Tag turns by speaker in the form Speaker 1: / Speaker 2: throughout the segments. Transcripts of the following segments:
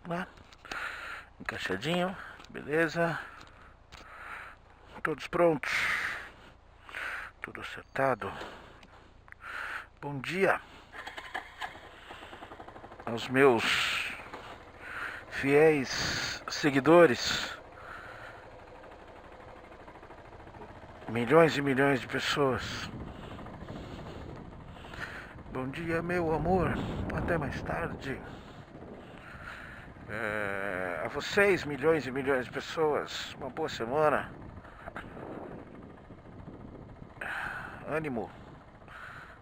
Speaker 1: né? Encaixadinho, beleza. Todos prontos. Tudo acertado. Bom dia aos meus fiéis seguidores. Milhões e milhões de pessoas. Bom dia, meu amor. Até mais tarde. A vocês, milhões e milhões de pessoas, uma boa semana. Ânimo,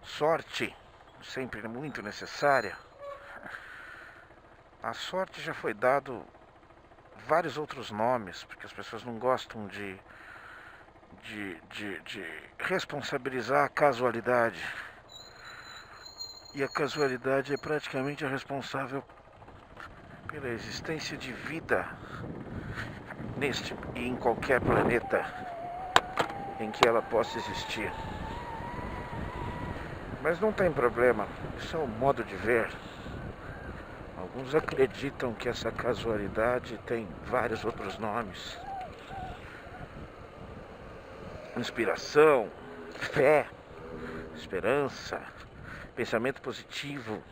Speaker 1: sorte, sempre muito necessária. A sorte já foi dado vários outros nomes, porque as pessoas não gostam de responsabilizar a casualidade. E a casualidade é praticamente a responsável pela existência de vida neste e em qualquer planeta em que ela possa existir. Mas não tem problema, isso é um modo de ver. Alguns acreditam que essa casualidade tem vários outros nomes. Inspiração, fé, esperança, pensamento positivo.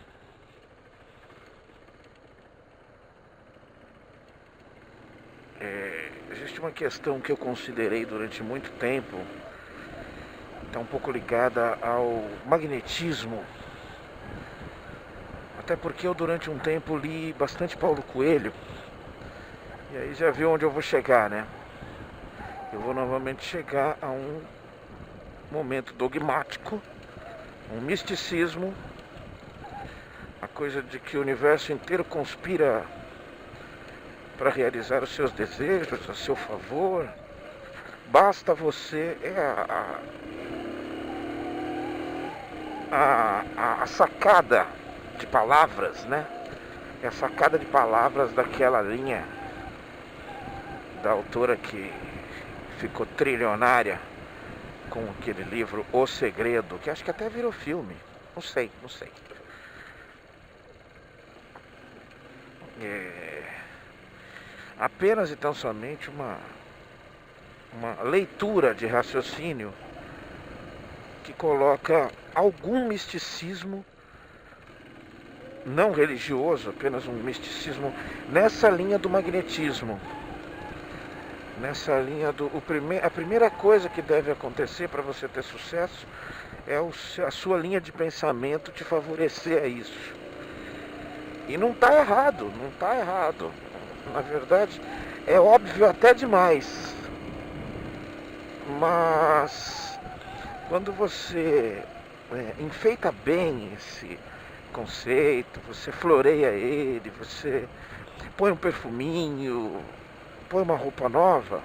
Speaker 1: Existe uma questão que eu considerei durante muito tempo, está um pouco ligada ao magnetismo. Até porque eu durante um tempo li bastante Paulo Coelho. E aí já viu onde eu vou chegar, né? Eu vou novamente chegar a um momento dogmático, um misticismo, a coisa de que o universo inteiro conspira para realizar os seus desejos a seu favor. Basta você a sacada de palavras, né? É a sacada de palavras daquela linha da autora que ficou trilionária com aquele livro O Segredo, que acho que até virou filme. Não sei. Apenas e tão somente uma leitura de raciocínio que coloca algum misticismo não religioso, apenas um misticismo nessa linha do magnetismo. Nessa linha a primeira coisa que deve acontecer para você ter sucesso é a sua linha de pensamento te favorecer a isso. E não está errado. Na verdade, é óbvio até demais. Mas quando você enfeita bem esse conceito, você floreia ele, você põe um perfuminho, põe uma roupa nova,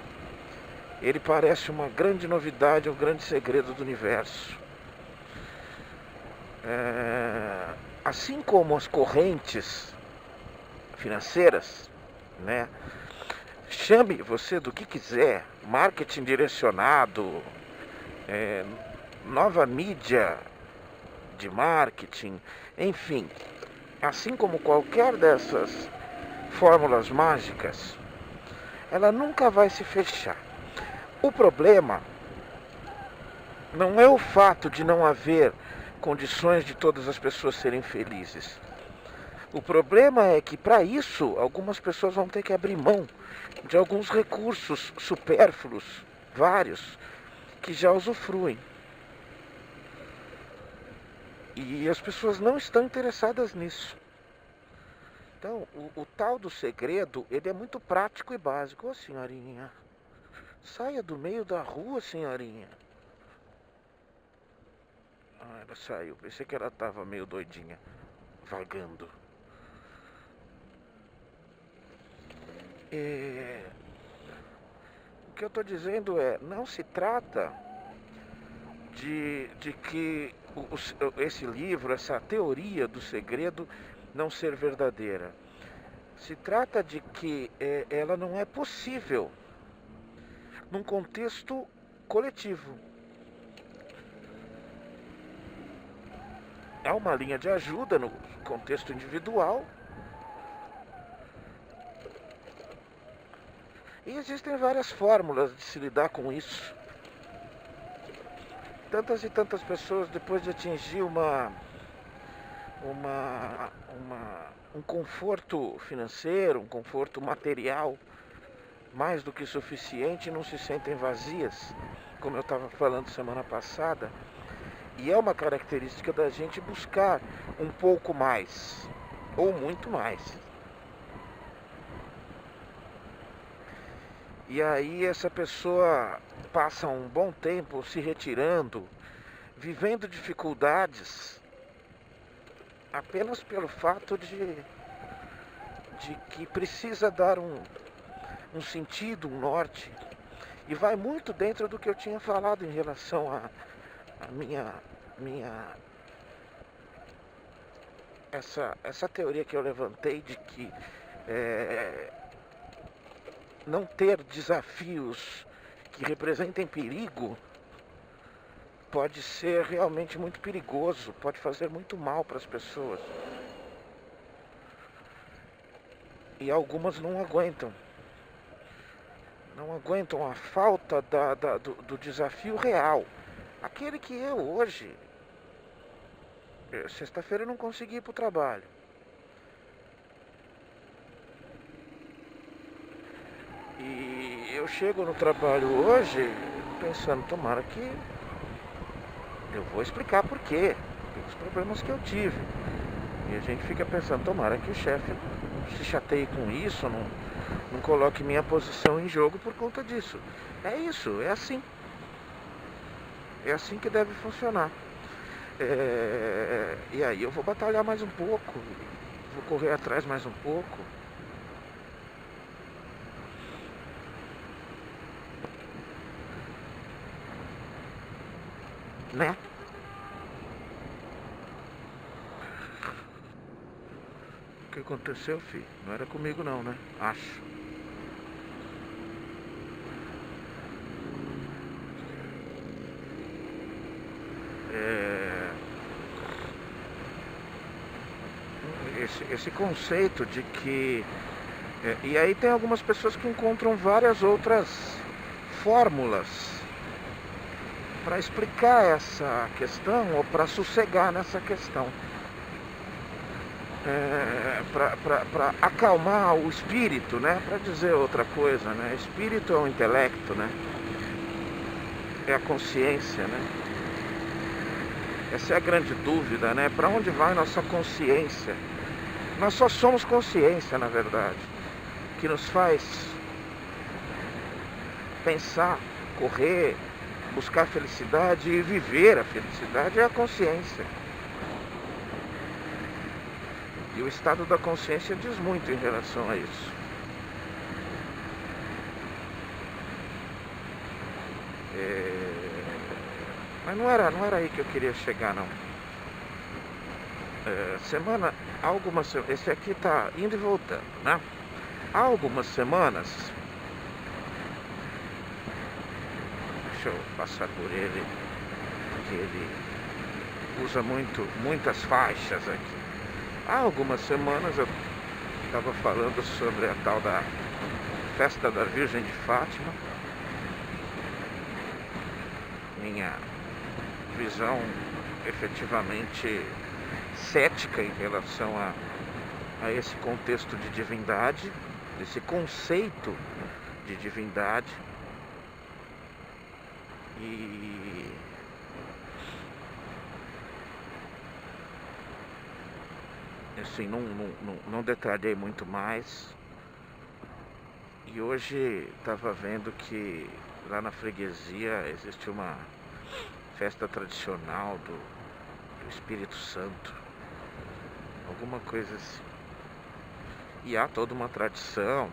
Speaker 1: ele parece uma grande novidade, um grande segredo do universo. Assim como as correntes financeiras, né? Chame você do que quiser, marketing direcionado, nova mídia de marketing, enfim, assim como qualquer dessas fórmulas mágicas, ela nunca vai se fechar. O problema não é o fato de não haver condições de todas as pessoas serem felizes. O problema é que, para isso, algumas pessoas vão ter que abrir mão de alguns recursos supérfluos, vários, que já usufruem. E as pessoas não estão interessadas nisso. Então, o tal do segredo, ele é muito prático e básico. Ô, senhorinha, saia do meio da rua, senhorinha. Ela saiu. Pensei que ela estava meio doidinha, vagando. O que eu estou dizendo é, não se trata de que esse livro, essa teoria do segredo não ser verdadeira. Se trata de que ela não é possível num contexto coletivo. Há uma linha de ajuda no contexto individual, E existem várias fórmulas de se lidar com isso. Tantas e tantas pessoas, depois de atingir um conforto financeiro, um conforto material mais do que suficiente, não se sentem vazias, como eu estava falando semana passada. E é uma característica da gente buscar um pouco mais, ou muito mais. E aí essa pessoa passa um bom tempo se retirando, vivendo dificuldades, apenas pelo fato de que precisa dar um sentido, um norte. E vai muito dentro do que eu tinha falado em relação a essa teoria que eu levantei de que não ter desafios que representem perigo pode ser realmente muito perigoso, pode fazer muito mal para as pessoas. E algumas não aguentam. Não aguentam a falta do desafio real. Aquele que eu hoje, sexta-feira, eu não consegui ir para o trabalho. E eu chego no trabalho hoje pensando, tomara que eu vou explicar por quê, pelos problemas que eu tive. E a gente fica pensando, tomara que o chefe não se chateie com isso, não coloque minha posição em jogo por conta disso. É isso, é assim. É assim que deve funcionar. E aí eu vou batalhar mais um pouco, vou correr atrás mais um pouco. Né? O que aconteceu, filho? Não era comigo não, né? Acho. Esse conceito de que... e aí tem algumas pessoas que encontram várias outras fórmulas para explicar essa questão ou para sossegar nessa questão. Para acalmar o espírito, né? Para dizer outra coisa, né? Espírito é o intelecto, né? É a consciência, né? Essa é a grande dúvida, né? Para onde vai nossa consciência? Nós só somos consciência, na verdade, que nos faz pensar, correr, buscar felicidade e viver a felicidade é a consciência. E o estado da consciência diz muito em relação a isso. Mas não era aí que eu queria chegar, não. Esse aqui tá indo e voltando, né? Há algumas semanas, deixa eu passar por ele, que ele usa muitas faixas aqui. Há algumas semanas eu estava falando sobre a tal da festa da Virgem de Fátima. Minha visão efetivamente cética em relação a esse contexto de divindade, esse conceito de divindade. E assim, não detalhei muito mais. E hoje estava vendo que lá na freguesia existe uma festa tradicional do Espírito Santo, alguma coisa assim. E há toda uma tradição,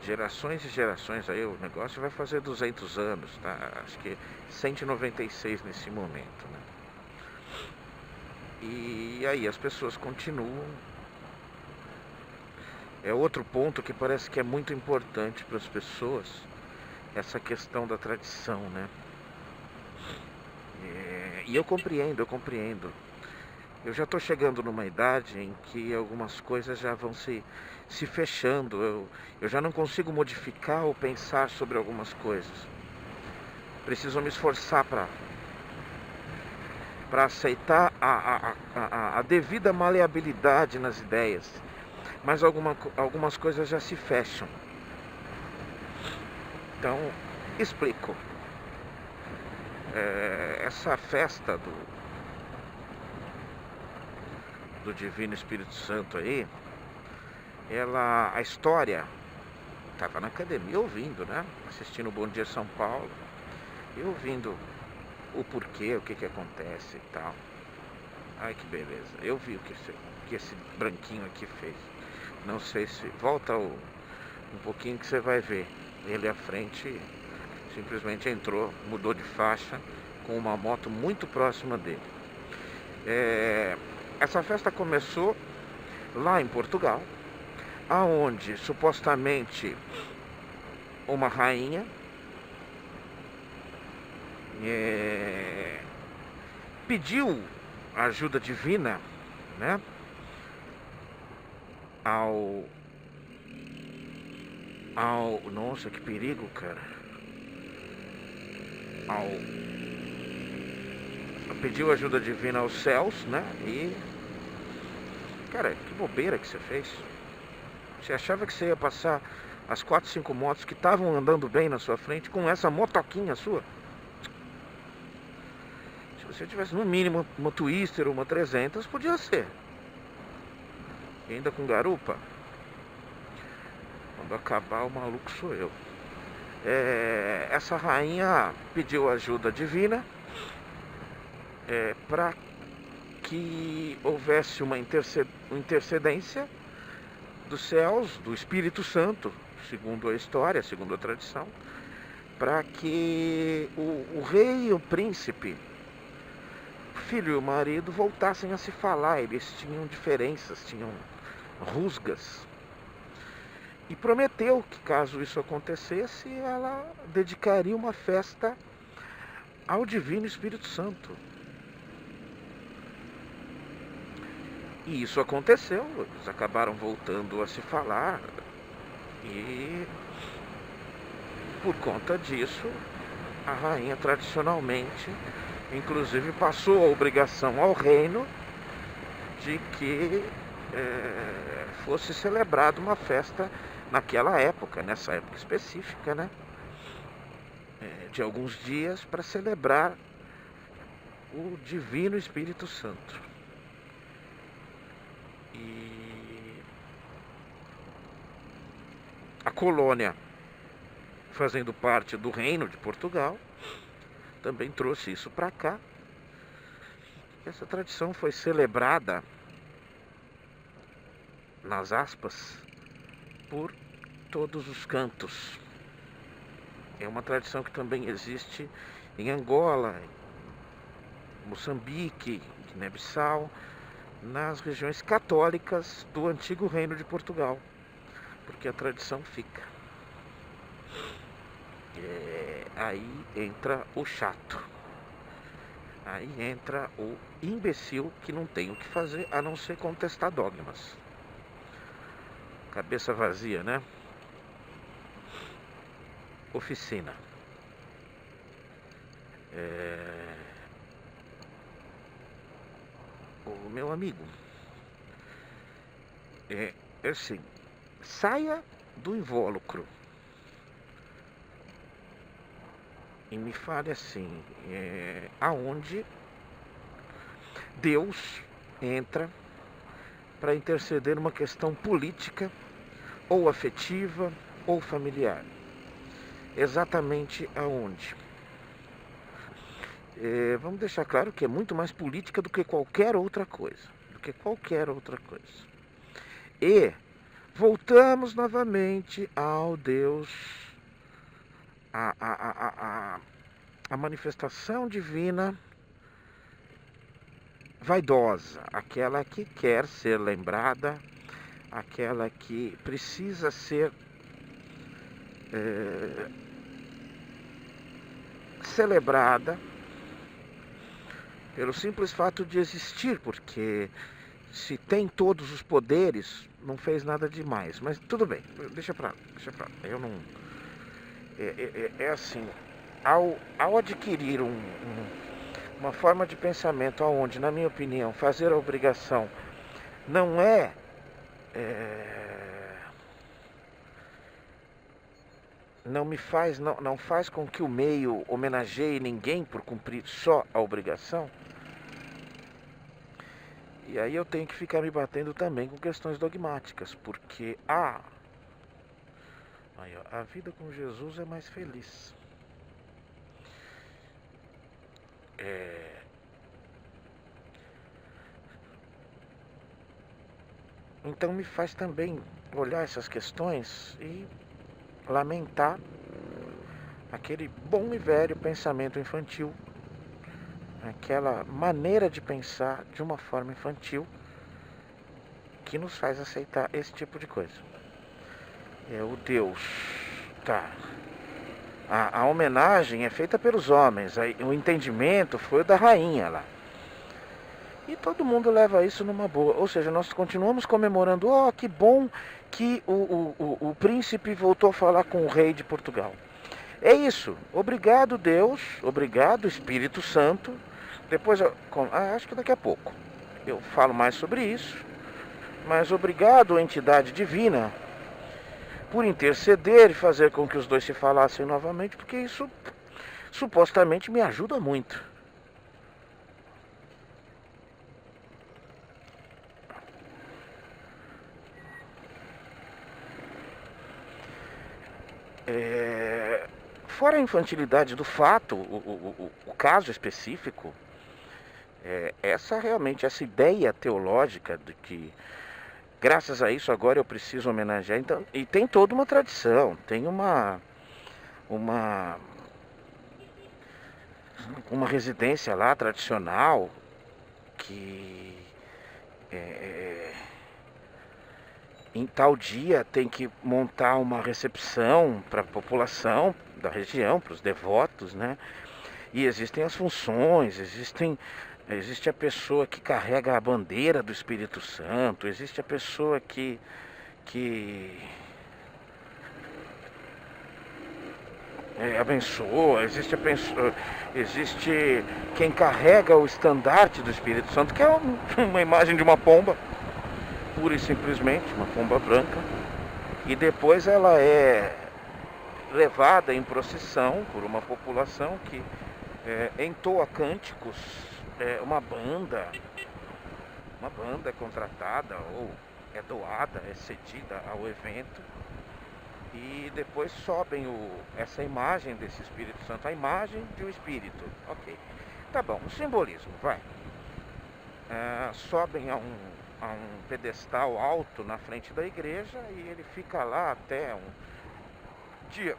Speaker 1: gerações e gerações aí, o negócio vai fazer 200 anos, tá? Acho que 196 nesse momento, né? E aí as pessoas continuam. É outro ponto que parece que é muito importante para as pessoas, essa questão da tradição, né? E eu compreendo. Eu já estou chegando numa idade em que algumas coisas já vão se fechando. Eu já não consigo modificar ou pensar sobre algumas coisas. Preciso me esforçar para aceitar a devida maleabilidade nas ideias. Mas algumas coisas já se fecham. Então, explico. Essa festa do Divino Espírito Santo aí, a história, estava na academia ouvindo, né? Assistindo o Bom Dia São Paulo, e ouvindo o porquê, o que acontece e tal. Ai, que beleza. Eu vi o que esse branquinho aqui fez. Não sei se... Volta um pouquinho que você vai ver. Ele à frente simplesmente entrou, mudou de faixa, com uma moto muito próxima dele. Essa festa começou lá em Portugal, aonde supostamente uma rainha pediu ajuda divina, né, nossa, que perigo, cara. Pediu ajuda divina aos céus, né? E, cara, que bobeira que você fez. Você achava que você ia passar as 4, 5 motos que estavam andando bem na sua frente com essa motoquinha sua? Se você tivesse no mínimo uma Twister ou uma 300, podia ser. E ainda com garupa. Quando acabar, o maluco sou eu. Essa rainha pediu ajuda divina para que houvesse uma intercedência dos céus, do Espírito Santo, segundo a história, segundo a tradição, para que o rei e o príncipe, o filho e o marido, voltassem a se falar. Eles tinham diferenças, tinham rusgas. E prometeu que, caso isso acontecesse, ela dedicaria uma festa ao Divino Espírito Santo. E isso aconteceu, eles acabaram voltando a se falar. E por conta disso, a rainha tradicionalmente, inclusive, passou a obrigação ao reino de que fosse celebrada uma festa naquela época, nessa época específica, né? De alguns dias, para celebrar o Divino Espírito Santo. E a colônia, fazendo parte do Reino de Portugal, também trouxe isso para cá. Essa tradição foi celebrada, nas aspas, por todos os cantos. É uma tradição que também existe em Angola, em Moçambique, Guiné-Bissau, nas regiões católicas do antigo Reino de Portugal, porque a tradição fica. Aí entra o chato, aí entra o imbecil que não tem o que fazer a não ser contestar dogmas. Cabeça vazia, né? Oficina. O meu amigo, assim, saia do invólucro e me fale assim, aonde Deus entra para interceder numa questão política, ou afetiva, ou familiar. Exatamente aonde? Vamos deixar claro que é muito mais política do que qualquer outra coisa. E voltamos novamente ao Deus, a manifestação divina vaidosa, aquela que quer ser lembrada, aquela que precisa ser celebrada pelo simples fato de existir, porque se tem todos os poderes, não fez nada demais. Mas tudo bem, deixa pra lá, deixa pra lá. Eu não... É assim, ao adquirir uma forma de pensamento onde, na minha opinião, fazer a obrigação não não faz com que o meio homenageie ninguém por cumprir só a obrigação. E aí eu tenho que ficar me batendo também com questões dogmáticas, porque aí, ó, a vida com Jesus é mais feliz. Então me faz também olhar essas questões e lamentar aquele bom e velho pensamento infantil, aquela maneira de pensar de uma forma infantil que nos faz aceitar esse tipo de coisa. O Deus, tá. A homenagem é feita pelos homens, o entendimento foi o da rainha lá. E todo mundo leva isso numa boa. Ou seja, nós continuamos comemorando, que bom que o príncipe voltou a falar com o rei de Portugal. É isso. Obrigado, Deus. Obrigado, Espírito Santo. Depois, acho que daqui a pouco eu falo mais sobre isso. Mas obrigado, entidade divina, por interceder e fazer com que os dois se falassem novamente, porque isso supostamente me ajuda muito. Fora a infantilidade do fato, o caso específico, essa ideia teológica de que, graças a isso, agora eu preciso homenagear. Então, e tem toda uma tradição, tem uma residência lá tradicional que em tal dia tem que montar uma recepção para a população da região, para os devotos, né? E existem as funções, existe a pessoa que carrega a bandeira do Espírito Santo, existe a pessoa que abençoa, existe quem carrega o estandarte do Espírito Santo, que é uma imagem de uma pomba, pura e simplesmente, uma pomba branca, e depois ela é levada em procissão por uma população que entoa cânticos, uma banda é contratada ou é doada, é cedida ao evento, e depois sobem essa imagem desse Espírito Santo, a imagem de um Espírito, ok, tá bom, o simbolismo, vai, sobem a um pedestal alto na frente da igreja e ele fica lá até um dia,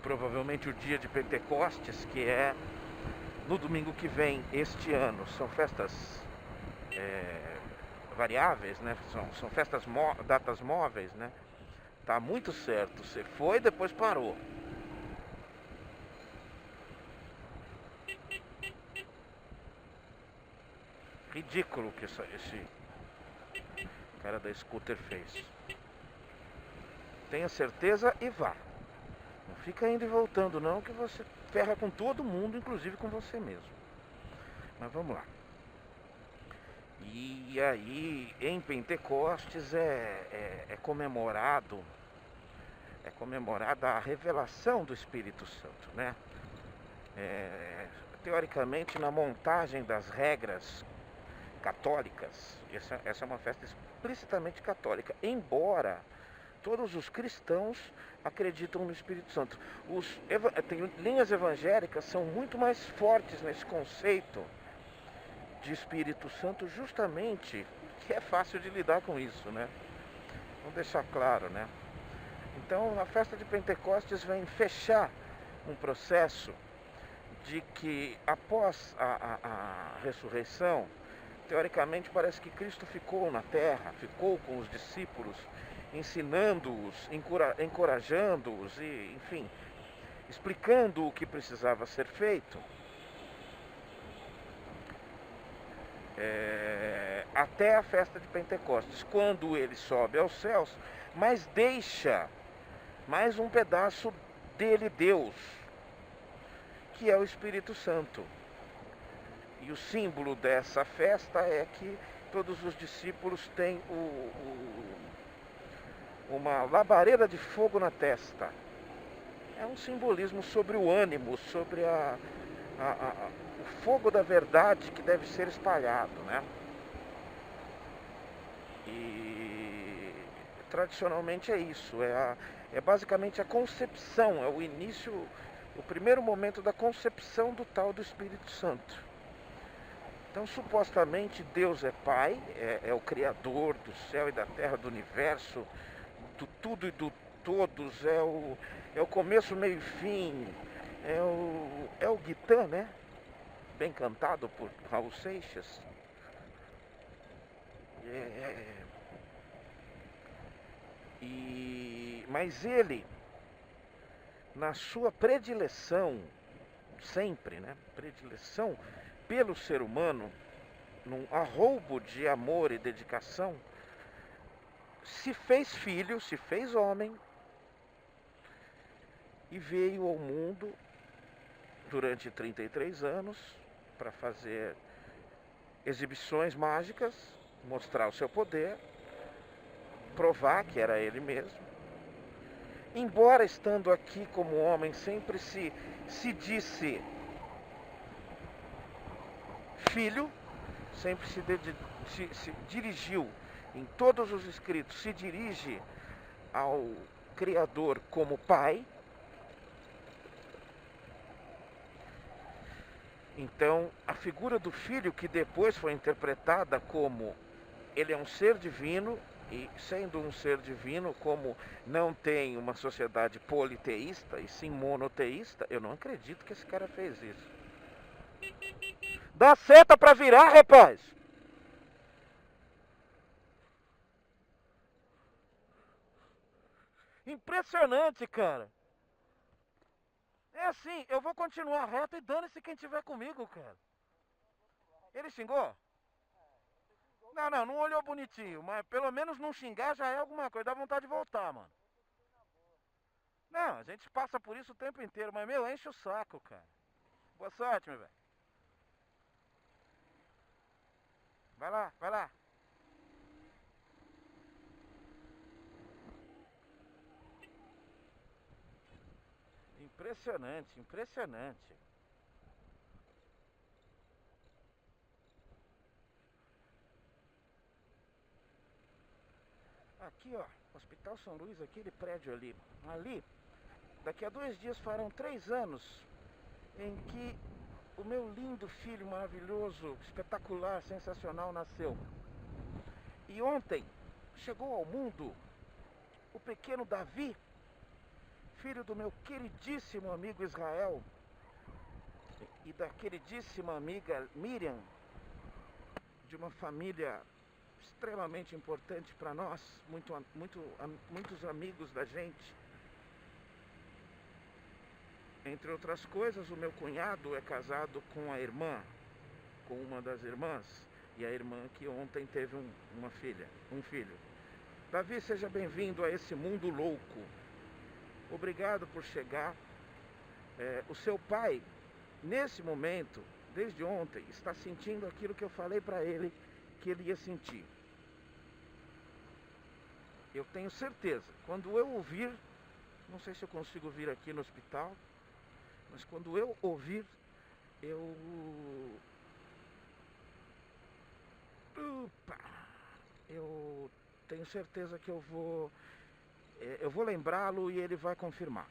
Speaker 1: provavelmente o dia de Pentecostes, que é no domingo que vem este ano. São festas variáveis, né? São festas, datas móveis, né? Tá muito certo, você foi e depois parou. Ridículo que esse cara da scooter fez. Tenha certeza e vá. Não fica indo e voltando não, que você ferra com todo mundo, inclusive com você mesmo. Mas vamos lá. E aí, em Pentecostes é comemorada a revelação do Espírito Santo, né? Teoricamente, na montagem das regras católicas, essa é uma festa explicitamente católica, embora todos os cristãos acreditam no Espírito Santo. Linhas evangélicas são muito mais fortes nesse conceito de Espírito Santo, justamente que é fácil de lidar com isso, né? Vamos deixar claro, né? Então a festa de Pentecostes vem fechar um processo de que após a ressurreição, teoricamente parece que Cristo ficou na terra, ficou com os discípulos, ensinando-os, encorajando-os e, enfim, explicando o que precisava ser feito. até a festa de Pentecostes, quando ele sobe aos céus, mas deixa mais um pedaço dele, Deus, que é o Espírito Santo. E o símbolo dessa festa é que todos os discípulos têm uma labareda de fogo na testa. É um simbolismo sobre o ânimo, sobre o fogo da verdade que deve ser espalhado, né? E tradicionalmente é isso, é basicamente a concepção, é o início, o primeiro momento da concepção do tal do Espírito Santo. Então, supostamente, Deus é Pai, é o Criador do céu e da terra, do universo, do tudo e do todos, é o começo, meio e fim, é o Guitã, né? Bem cantado por Raul Seixas. Mas ele, na sua predileção, sempre, né? Predileção pelo ser humano, num arroubo de amor e dedicação, se fez filho, se fez homem e veio ao mundo durante 33 anos para fazer exibições mágicas, mostrar o seu poder, provar que era ele mesmo. Embora estando aqui como homem, sempre se disse filho, sempre se dirigiu, em todos os escritos, se dirige ao Criador como pai. Então, a figura do filho, que depois foi interpretada como ele é um ser divino, e sendo um ser divino, como não tem uma sociedade politeísta e sim monoteísta, eu não acredito que esse cara fez isso. Dá seta pra virar, rapaz! Impressionante, cara. É assim, eu vou continuar reto e dane-se quem tiver comigo, cara. Ele xingou? Não olhou bonitinho, mas pelo menos não xingar já é alguma coisa, dá vontade de voltar, mano. Não, a gente passa por isso o tempo inteiro, mas meu, enche o saco, cara. Boa sorte, meu velho. Vai lá, vai lá. Impressionante, impressionante. Aqui, ó, Hospital São Luís, aquele prédio ali. Ali, daqui a 2 dias farão 3 anos em que o meu lindo filho maravilhoso, espetacular, sensacional nasceu. E ontem chegou ao mundo o pequeno Davi, filho do meu queridíssimo amigo Israel e da queridíssima amiga Miriam, de uma família extremamente importante para nós, muitos amigos da gente. Entre outras coisas, o meu cunhado é casado com a irmã, com uma das irmãs, e a irmã que ontem teve um filho. Davi, seja bem-vindo a esse mundo louco. Obrigado por chegar. O seu pai, nesse momento, desde ontem, está sentindo aquilo que eu falei para ele que ele ia sentir. Eu tenho certeza, quando eu ouvir, não sei se eu consigo vir aqui no hospital, mas quando eu ouvir, eu tenho certeza que eu vou lembrá-lo e ele vai confirmar.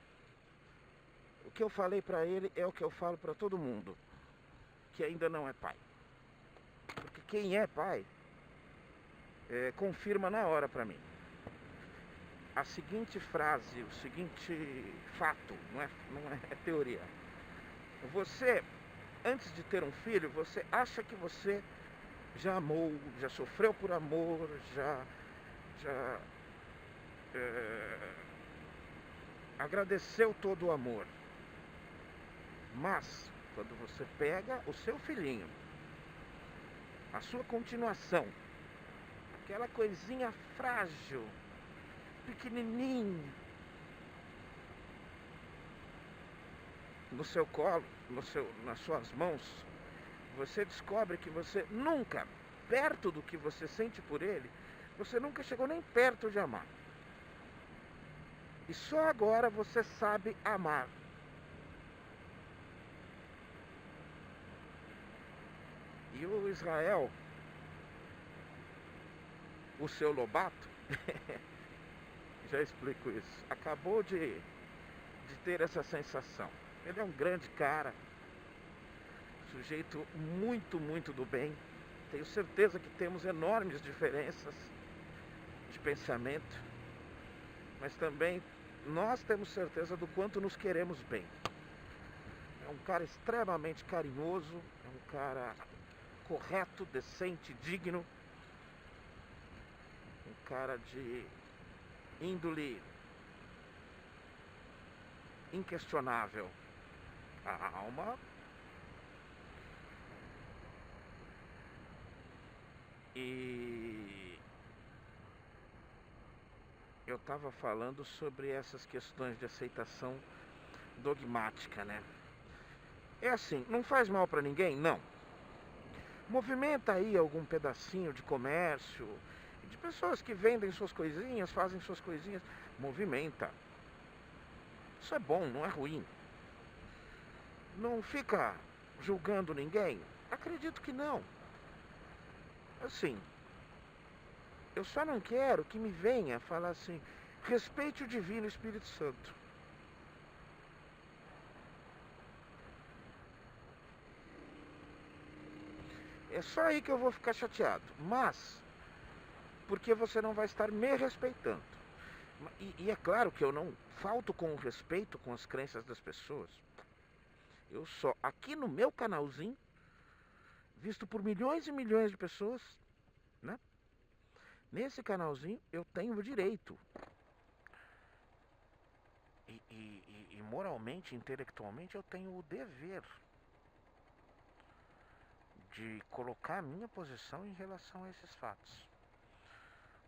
Speaker 1: O que eu falei para ele é o que eu falo para todo mundo, que ainda não é pai. Porque quem é pai, confirma na hora para mim a seguinte frase, o seguinte fato, não é teoria. Você, antes de ter um filho, você acha que você já amou, já sofreu por amor, já agradeceu todo o amor. Mas, quando você pega o seu filhinho a sua continuação, aquela coisinha frágil, pequenininha, no seu colo, nas suas mãos, você descobre que você nunca, perto do que você sente por ele, você nunca chegou nem perto de amar. E só agora você sabe amar. E o Israel, o seu Lobato, já explico isso, acabou de ter essa sensação. Ele é um grande cara, sujeito muito, muito do bem. Tenho certeza que temos enormes diferenças de pensamento, mas também nós temos certeza do quanto nos queremos bem. É um cara extremamente carinhoso, é um cara correto, decente, digno, um cara de índole inquestionável. A alma. E eu estava falando sobre essas questões de aceitação dogmática, né? É assim, não faz mal para ninguém? Não. Movimenta aí algum pedacinho de comércio, de pessoas que vendem suas coisinhas, fazem suas coisinhas. Movimenta. Isso é bom, não é ruim. Não fica julgando ninguém? Acredito que não. Assim, eu só não quero que me venha falar assim, respeite o Divino Espírito Santo. É só aí que eu vou ficar chateado. Mas, porque você não vai estar me respeitando. E é claro que eu não falto com o respeito com as crenças das pessoas. Eu só, aqui no meu canalzinho, visto por milhões e milhões de pessoas, né? Nesse canalzinho eu tenho o direito. E moralmente, intelectualmente, eu tenho o dever de colocar a minha posição em relação a esses fatos.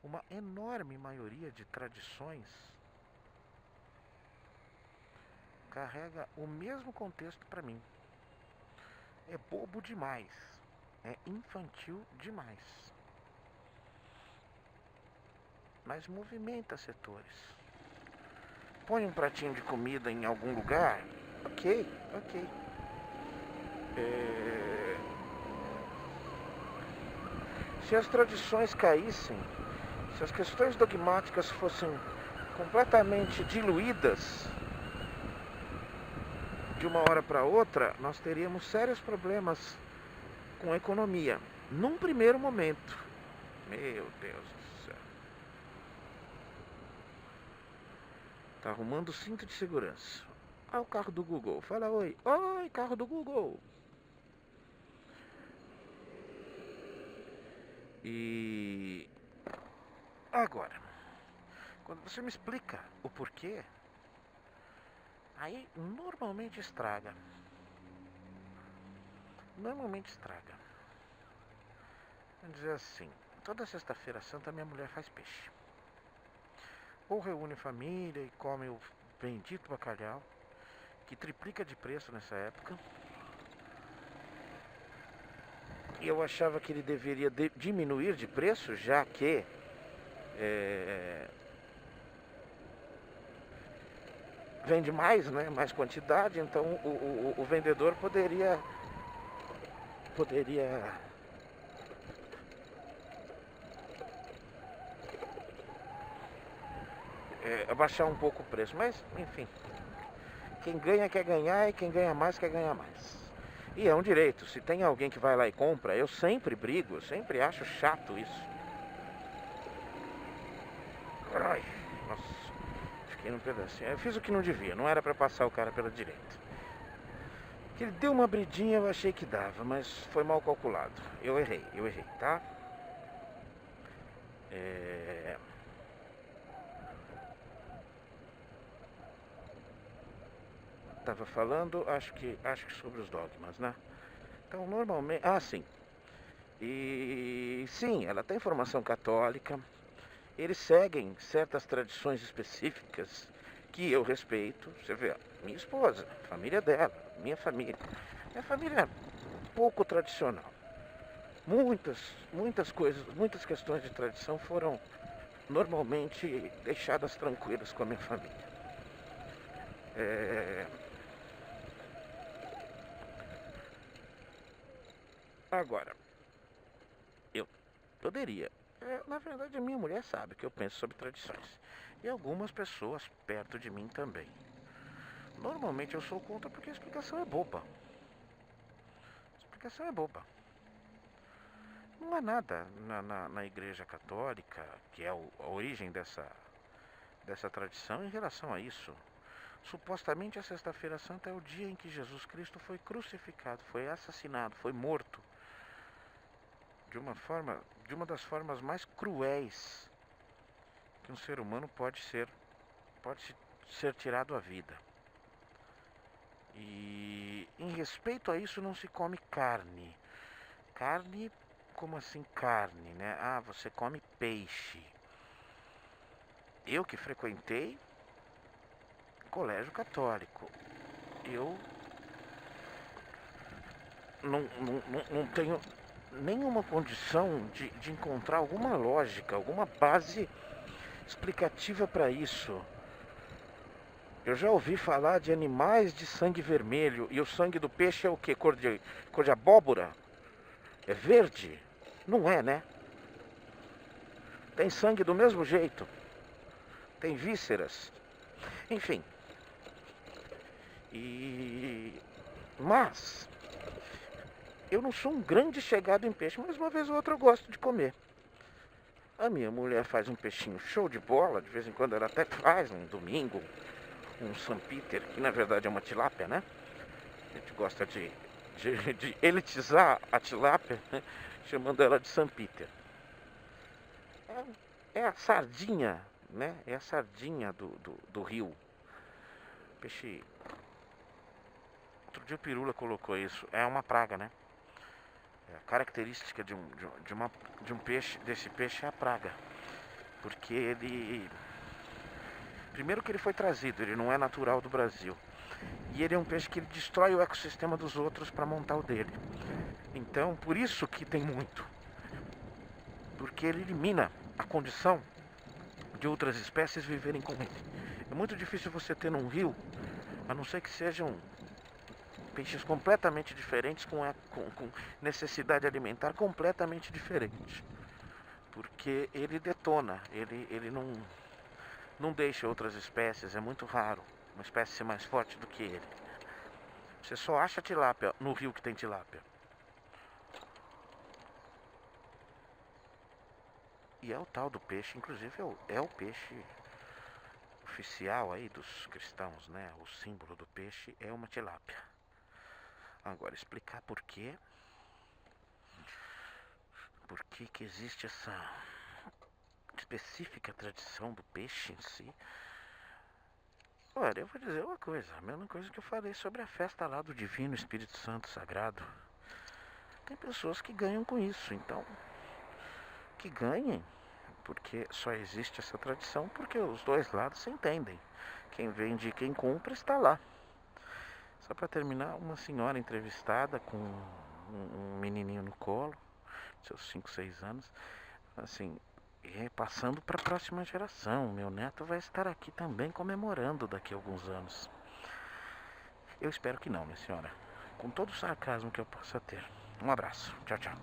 Speaker 1: Uma enorme maioria de tradições carrega o mesmo contexto para mim. É bobo demais, é infantil demais, mas movimenta setores. Põe um pratinho de comida em algum lugar, ok. Se as tradições caíssem, se as questões dogmáticas fossem completamente diluídas de uma hora para outra, nós teríamos sérios problemas com a economia. Num primeiro momento. Meu Deus do céu. Tá arrumando o cinto de segurança. Ah, o carro do Google. Fala oi. Oi, carro do Google. E agora, quando você me explica o porquê, aí normalmente estraga. Vamos dizer assim, toda sexta-feira santa minha mulher faz peixe. Ou reúne família e come o bendito bacalhau, que triplica de preço nessa época. E eu achava que ele deveria diminuir de preço, já que vende mais, né? Mais quantidade, então o vendedor poderia abaixar um pouco o preço, mas enfim, quem ganha quer ganhar e quem ganha mais quer ganhar mais. E é um direito, se tem alguém que vai lá e compra, eu sempre brigo, eu sempre acho chato isso. Ai, nossa, fiquei num pedacinho. Eu fiz o que não devia, não era pra passar o cara pela direita. Ele deu uma bridinha, eu achei que dava, mas foi mal calculado. Eu errei, tá? Tava falando, acho que sobre os dogmas, né? Então, normalmente... Ah, sim. E sim, ela tem formação católica. Eles seguem certas tradições específicas que eu respeito. Você vê, minha esposa, a família dela, minha família. Minha família é pouco tradicional. Muitas coisas, muitas questões de tradição foram normalmente deixadas tranquilas com a minha família. Agora, eu poderia. Na verdade, a minha mulher sabe que eu penso sobre tradições. E algumas pessoas perto de mim também. Normalmente eu sou contra porque a explicação é boba. A explicação é boba. Não há nada na Igreja Católica, que é a origem dessa tradição, em relação a isso. Supostamente a Sexta-feira Santa é o dia em que Jesus Cristo foi crucificado, foi assassinado, foi morto. De uma das formas mais cruéis que um ser humano pode ser tirado à vida. E em respeito a isso não se come carne. Carne, como assim carne, né? Ah, você come peixe. Eu que frequentei colégio católico, eu não tenho nenhuma condição de encontrar alguma lógica, alguma base explicativa para isso. Eu já ouvi falar de animais de sangue vermelho. E o sangue do peixe é o quê? Cor de abóbora? É verde? Não é, né? Tem sangue do mesmo jeito. Tem vísceras. Enfim. Mas eu não sou um grande chegado em peixe, mas uma vez ou outra eu gosto de comer. A minha mulher faz um peixinho show de bola, de vez em quando ela até faz, um domingo, um São Peter, que na verdade é uma tilápia, né? A gente gosta de elitizar a tilápia, né? Chamando ela de São Peter. É a sardinha, né? É a sardinha do rio. Peixe. Outro dia o Pirula colocou isso. É uma praga, né? A característica de um peixe, desse peixe é a praga. Porque ele. Primeiro que ele foi trazido, ele não é natural do Brasil. E ele é um peixe que ele destrói o ecossistema dos outros para montar o dele. Então, por isso que tem muito. Porque ele elimina a condição de outras espécies viverem com ele. É muito difícil você ter num rio, a não ser que sejam peixes completamente diferentes, com necessidade alimentar completamente diferente. Porque ele detona, ele não deixa outras espécies, é muito raro uma espécie ser mais forte do que ele. Você só acha tilápia no rio que tem tilápia. E é o tal do peixe, inclusive é o peixe oficial aí dos cristãos, né? O símbolo do peixe é uma tilápia. Agora, explicar por que existe essa específica tradição do peixe em si. Olha, eu vou dizer uma coisa, a mesma coisa que eu falei sobre a festa lá do Divino Espírito Santo Sagrado. Tem pessoas que ganham com isso, então que ganhem, porque só existe essa tradição porque os dois lados se entendem. Quem vende e quem compra está lá. Só para terminar, uma senhora entrevistada com um menininho no colo, seus 5, 6 anos, assim, passando para a próxima geração. Meu neto vai estar aqui também comemorando daqui a alguns anos. Eu espero que não, minha senhora. Com todo o sarcasmo que eu possa ter. Um abraço. Tchau, tchau.